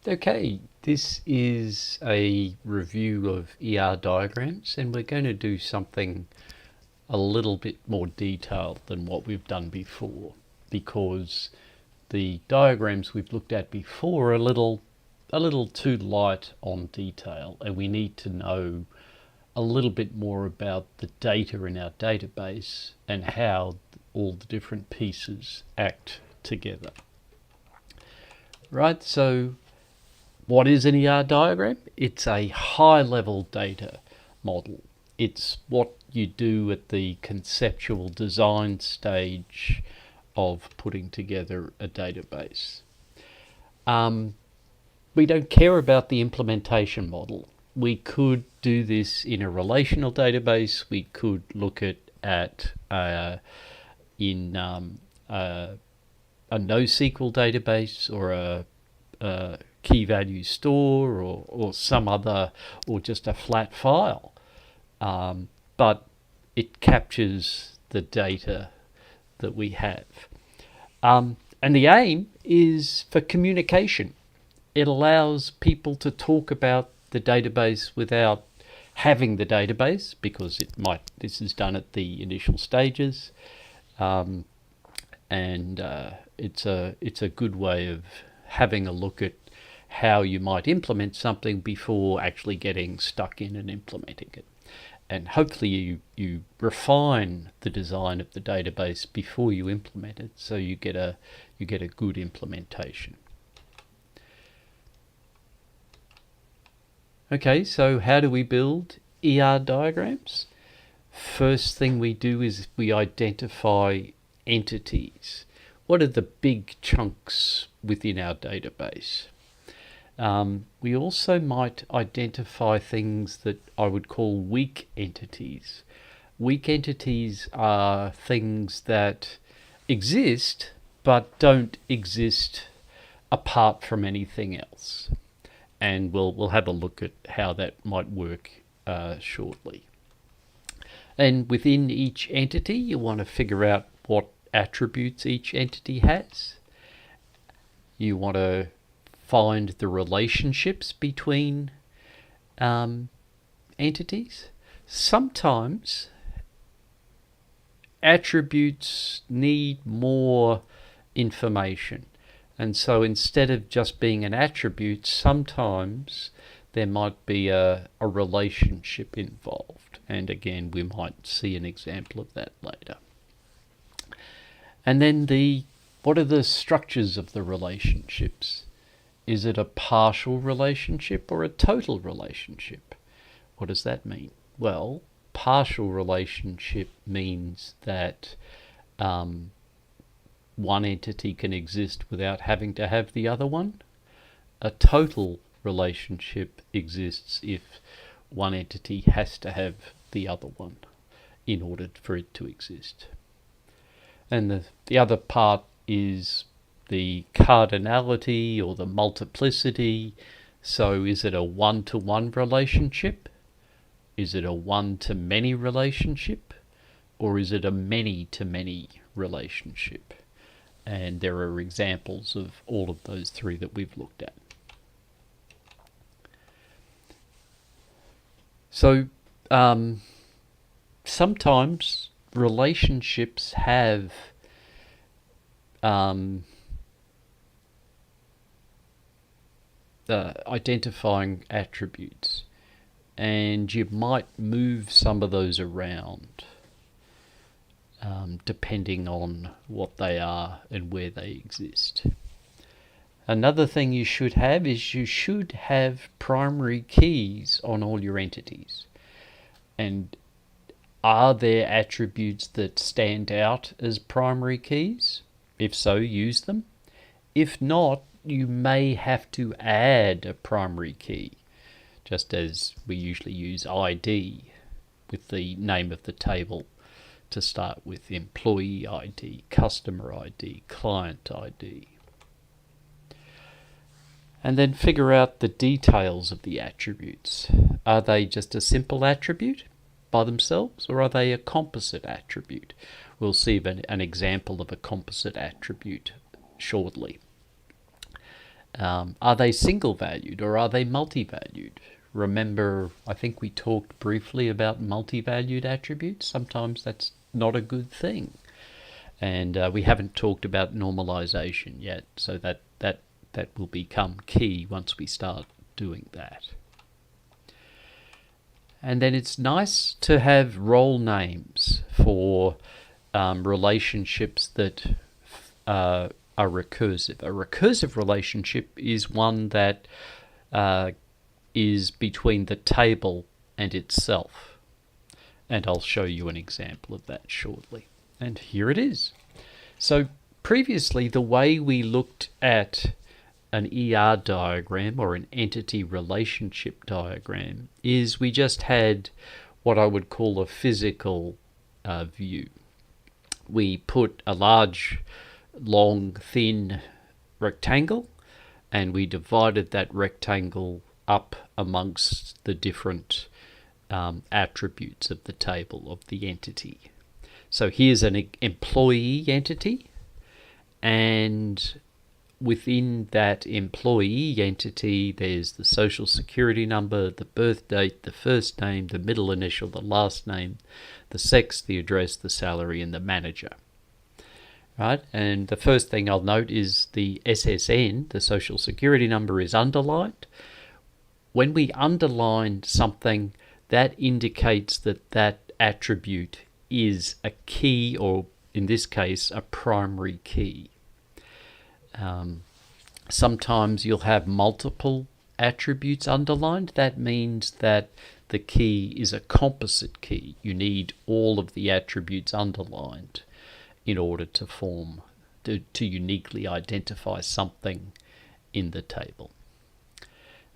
Okay, this is a review of ER diagrams, and we're going to do something a little bit more detailed than what we've done before, because the diagrams we've looked at before are a little too light on detail, and we need to know a little bit more about the data in our database and how all the different pieces act together. Right, so what is an ER diagram? It's a high-level data model. It's what you do at the conceptual design stage of putting together a database. We don't care about the implementation model. We could do this in a relational database. We could look at in a NoSQL database or a key value store or some other, or just a flat file. But it captures the data that we have. And the aim is for communication. It allows people to talk about the database without having the database, because this is done at the initial stages. It's a good way of having a look at how you might implement something before actually getting stuck in and implementing it. And hopefully you refine the design of the database before you implement it, so you get a good implementation. Okay, so how do we build ER diagrams? First thing we do is we identify entities. What are the big chunks within our database? We also might identify things that I would call weak entities. Weak entities are things that exist but don't exist apart from anything else. And we'll have a look at how that might work shortly. And within each entity, you want to figure out what attributes each entity has. You want to find the relationships between entities. Sometimes attributes need more information. And so instead of just being an attribute, sometimes there might be a relationship involved. And again, we might see an example of that later. And then what are the structures of the relationships? Is it a partial relationship or a total relationship? What does that mean? Well, partial relationship means that one entity can exist without having to have the other one. A total relationship exists if one entity has to have the other one in order for it to exist. And the other part is the cardinality or the multiplicity. So is it a one-to-one relationship? Is it a one-to-many relationship? Or is it a many-to-many relationship? And there are examples of all of those three that we've looked at. So sometimes relationships have identifying attributes, and you might move some of those around depending on what they are and where they exist. Another thing you should have is you should have primary keys on all your entities. And are there attributes that stand out as primary keys? If so, use them. If not, you may have to add a primary key, just as we usually use ID with the name of the table to start with: employee ID, customer ID, client ID. And then figure out the details of the attributes. Are they just a simple attribute by themselves, or are they a composite attribute? We'll see an example of a composite attribute shortly. Are they single valued or are they multi-valued? Remember, I think we talked briefly about multi-valued attributes. Sometimes that's not a good thing. And we haven't talked about normalization yet, so that will become key once we start doing that. And then it's nice to have role names for relationships that are recursive. A recursive relationship is one that is between the table and itself. And I'll show you an example of that shortly. And here it is. So previously, the way we looked at an ER diagram or an entity relationship diagram is we just had what I would call a physical view. We put a large, long, thin rectangle and we divided that rectangle up amongst the different attributes of the table of the entity. So here's an employee entity, and within that employee entity there's the social security number, the birth date, the first name, the middle initial, the last name, the sex, the address, the salary, and the manager. Right? And the first thing I'll note is the SSN, the social security number, is underlined. When we underline something, that indicates that that attribute is a key, or in this case, a primary key. Sometimes you'll have multiple attributes underlined. That means that the key is a composite key. You need all of the attributes underlined in order to form, to uniquely identify something in the table.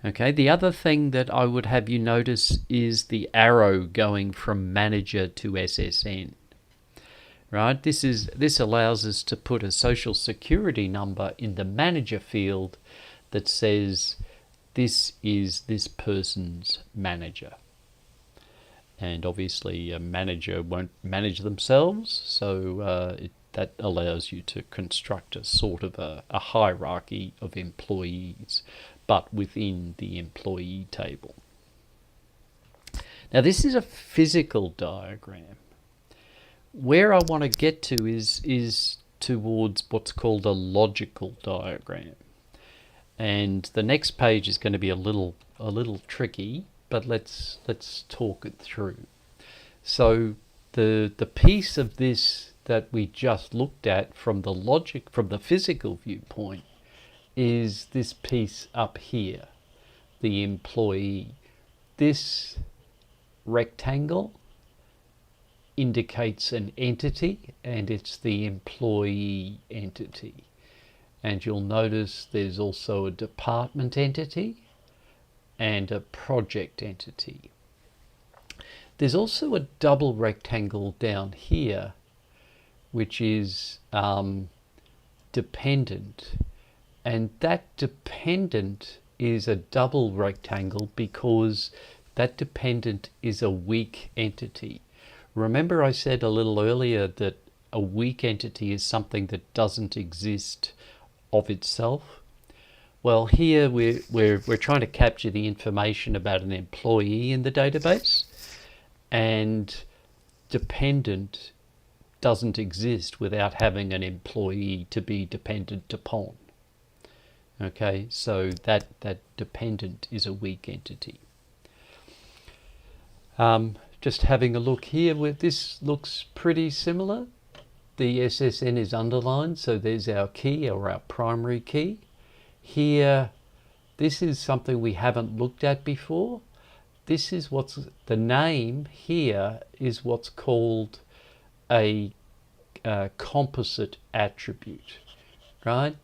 Okay, the other thing that I would have you notice is the arrow going from manager to SSN. Right, this allows us to put a social security number in the manager field that says this is this person's manager. And obviously a manager won't manage themselves, so that allows you to construct a sort of a hierarchy of employees, but within the employee table. Now this is a physical diagram. Where I want to get to is towards what's called a logical diagram. And the next page is going to be a little tricky, but let's talk it through. So the piece of this that we just looked at from the physical viewpoint is this piece up here, the employee. This rectangle indicates an entity, and it's the employee entity. And you'll notice there's also a department entity and a project entity. There's also a double rectangle down here, which is dependent. And that dependent is a double rectangle because that dependent is a weak entity. Remember I said a little earlier that a weak entity is something that doesn't exist of itself? Well, here we're trying to capture the information about an employee in the database, and dependent doesn't exist without having an employee to be dependent upon. Okay, so that dependent is a weak entity. Just having a look here, this looks pretty similar. The SSN is underlined, so there's our key or our primary key. Here, this is something we haven't looked at before. This is the name here is what's called a composite attribute, right?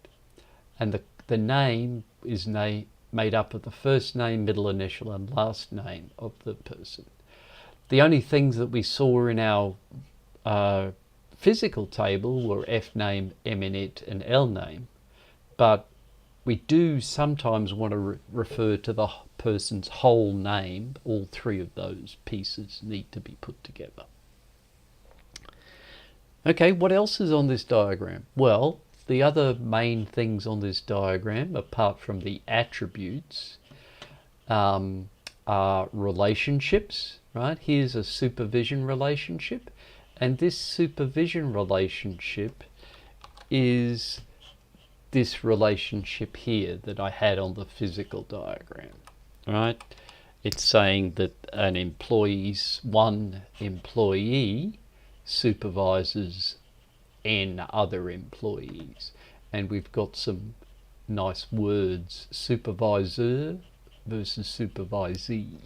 And the name is made up of the first name, middle initial, and last name of the person. The only things that we saw in our physical table were F name, MNIT, and L name, but we do sometimes want to refer to the person's whole name. All three of those pieces need to be put together. Okay, what else is on this diagram? Well, the other main things on this diagram, apart from the attributes, are relationships, right? Here's a supervision relationship, and this supervision relationship is this relationship here that I had on the physical diagram, right? It's saying that one employee supervises n other employees, and we've got some nice words: supervisor versus supervisee,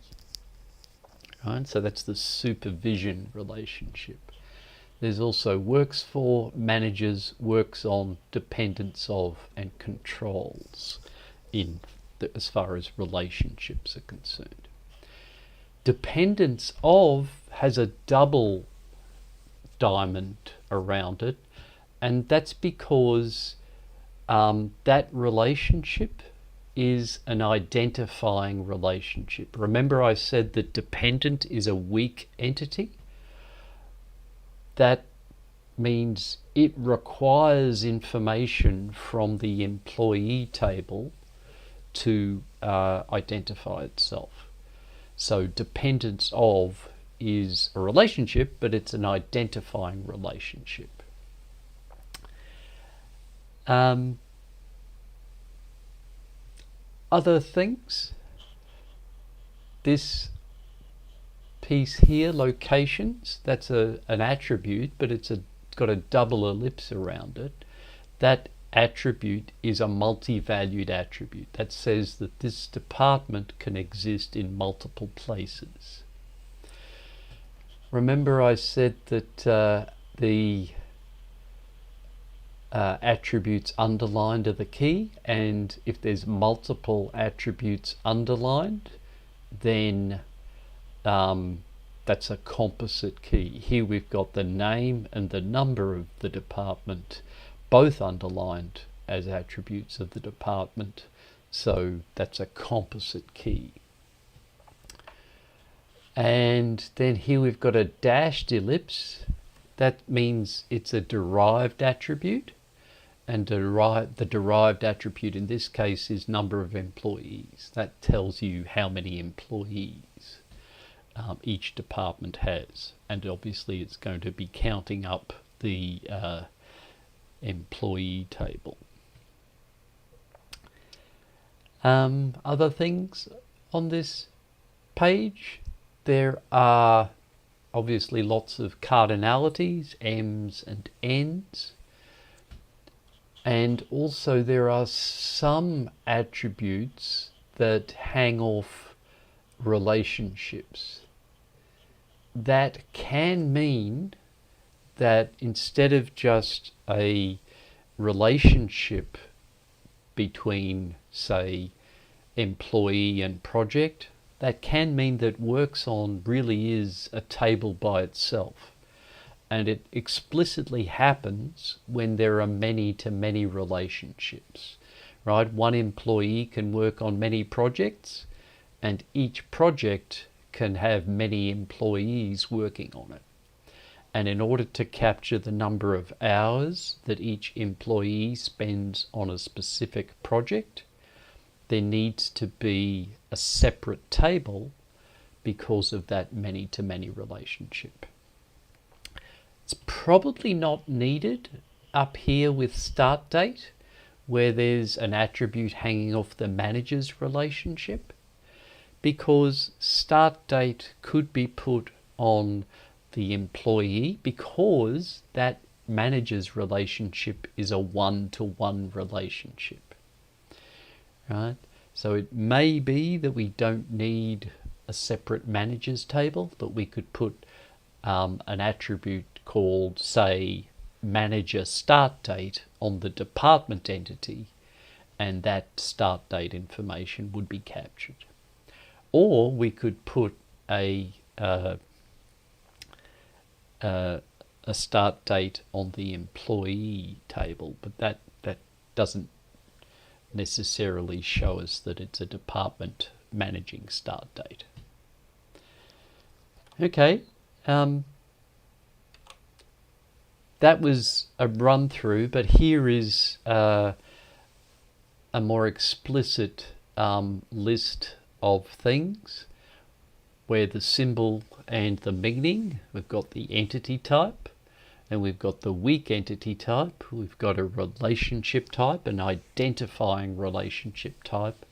right? So that's the supervision relationship. There's also works for, manages, works on, dependents of, and controls as far as relationships are concerned. Dependents of has a double diamond around it, and that's because that relationship is an identifying relationship. Remember I said that dependent is a weak entity? That means it requires information from the employee table to identify itself. So dependence of is a relationship, but it's an identifying relationship. Other things, this piece here, locations, that's an attribute, but it's got a double ellipse around it. That attribute is a multi-valued attribute. That says that this department can exist in multiple places. Remember I said that the attributes underlined are the key, and if there's multiple attributes underlined, then that's a composite key. Here we've got the name and the number of the department both underlined as attributes of the department, so that's a composite key. And then here we've got a dashed ellipse. That means it's a derived attribute, and the derived attribute in this case is number of employees. That tells you how many employees each department has, and obviously it's going to be counting up the employee table. Other things on this page, there are obviously lots of cardinalities, M's and N's, and also there are some attributes that hang off relationships. That can mean that instead of just a relationship between, say, employee and project, that can mean that works on really is a table by itself. And it explicitly happens when there are many-to-many relationships, right? One employee can work on many projects, and each project can have many employees working on it. And in order to capture the number of hours that each employee spends on a specific project, there needs to be a separate table because of that many-to-many relationship. It's probably not needed up here with start date, where there's an attribute hanging off the manager's relationship, because start date could be put on the employee because that manager's relationship is a one-to-one relationship, right? So it may be that we don't need a separate manager's table, that we could put an attribute called, say, manager start date on the department entity, and that start date information would be captured. Or we could put a start date on the employee table, but that doesn't necessarily show us that it's a department managing start date. Okay. that was a run through, but here is a more explicit list of things where the symbol and the meaning, we've got the entity type, and we've got the weak entity type, we've got a relationship type, an identifying relationship type,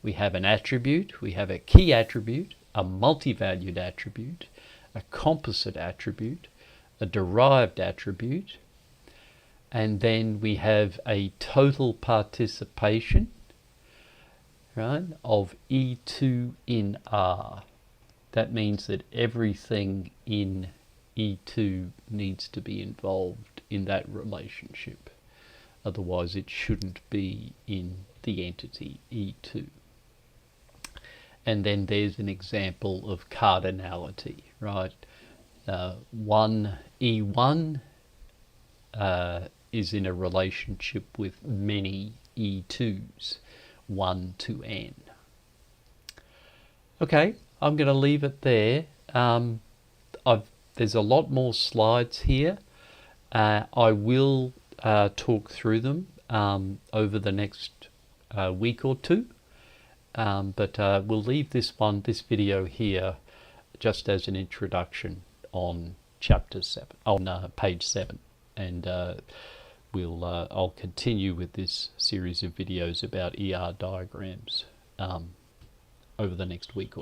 we have an attribute, we have a key attribute, a multi-valued attribute, a composite attribute, a derived attribute, and then we have a total participation, right, of E2 in R. That means that everything in E2 needs to be involved in that relationship. Otherwise, it shouldn't be in the entity E2. And then there's an example of cardinality, right? E1 is in a relationship with many E2s, 1 to n. Okay, I'm going to leave it there. There's a lot more slides here. I will talk through them over the next week or two. But we'll leave this video here just as an introduction on chapter 7, on page 7, and I'll continue with this series of videos about ER diagrams over the next week or